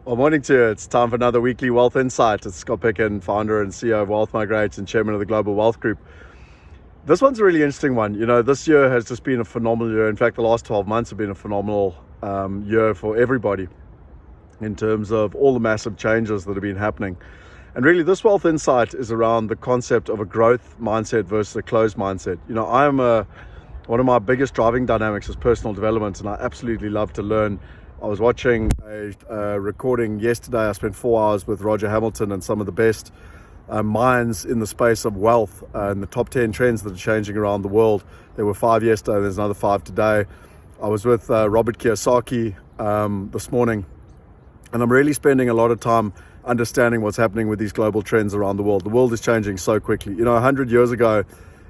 Well, morning to you. It's time for another weekly Wealth Insight. It's Scott Picken, founder and CEO of Wealth Migrate and chairman of the Global Wealth Group. This one's a really interesting one. You know, this year has just been a phenomenal year. In fact, the last 12 months have been a phenomenal year for everybody in terms of all the massive changes that have been happening. And really, this Wealth Insight is around the concept of a growth mindset versus a closed mindset. You know, one of my biggest driving dynamics is personal development, and I absolutely love to learn. I was watching a recording yesterday. I spent 4 hours with Roger Hamilton and some of the best minds in the space of wealth and the top 10 trends that are changing around the world. There were 5 yesterday, there's another 5 today. I was with Robert Kiyosaki this morning, and I'm really spending a lot of time understanding what's happening with these global trends around the world. The world is changing so quickly. You know, 100 years ago,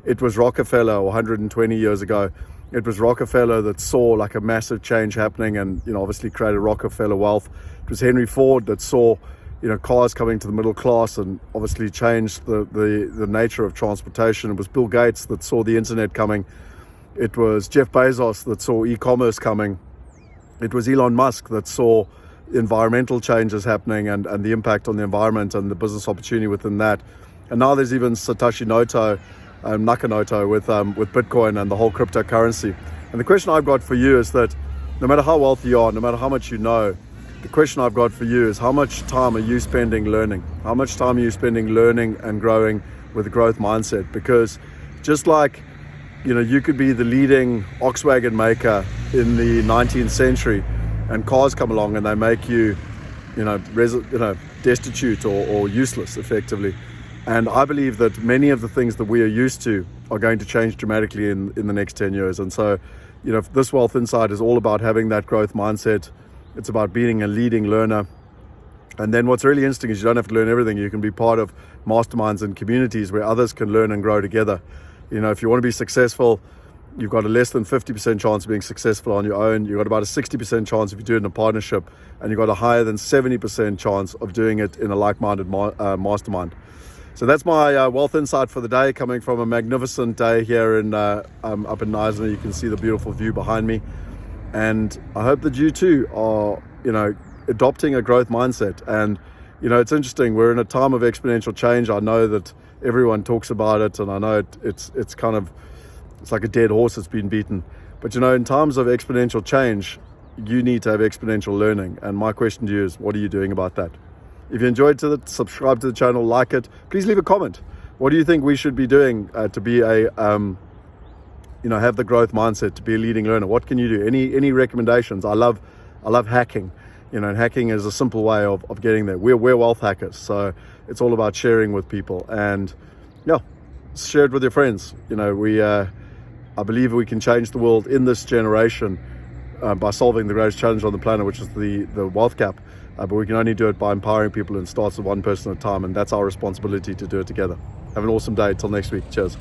it was Rockefeller, or 120 years ago, it was Rockefeller that saw like a massive change happening and, you know, obviously created Rockefeller wealth. It was Henry Ford that saw, you know, cars coming to the middle class and obviously changed the nature of transportation. It was Bill Gates that saw the internet coming. It was Jeff Bezos that saw e-commerce coming. It was Elon Musk that saw environmental changes happening and the impact on the environment and the business opportunity within that. And now there's even Satoshi Nakamoto with Bitcoin and the whole cryptocurrency. And the question I've got for you is that no matter how wealthy you are, no matter how much you know, the question I've got for you is how much time are you spending learning? How much time are you spending learning and growing with a growth mindset? Because just like, you know, you could be the leading Volkswagen maker in the 19th century and cars come along and they make you, destitute or useless effectively. And I believe that many of the things that we are used to are going to change dramatically in the next 10 years. And so, you know, this Wealth Insight is all about having that growth mindset. It's about being a leading learner. And then what's really interesting is you don't have to learn everything. You can be part of masterminds and communities where others can learn and grow together. You know, if you want to be successful, you've got a less than 50% chance of being successful on your own. You've got about a 60% chance if you do it in a partnership. And you've got a higher than 70% chance of doing it in a like-minded mastermind. So that's my Wealth Insight for the day, coming from a magnificent day here in up in Neisner. You can see the beautiful view behind me. And I hope that you too are, you know, adopting a growth mindset. And, you know, it's interesting. We're in a time of exponential change. I know that everyone talks about it, and I know it's like a dead horse that's been beaten. But, you know, in times of exponential change, you need to have exponential learning. And my question to you is, what are you doing about that? If you enjoyed it, subscribe to the channel, like it. Please leave a comment. What do you think we should be doing to be have the growth mindset, to be a leading learner? What can you do? Any recommendations? I love hacking. You know, and hacking is a simple way of getting there. We're wealth hackers, so it's all about sharing with people. And yeah, share it with your friends. You know, I believe we can change the world in this generation by solving the greatest challenge on the planet, which is the wealth gap. But we can only do it by empowering people, and starts with one person at a time, and that's our responsibility to do it together. Have an awesome day. Till next week. Cheers.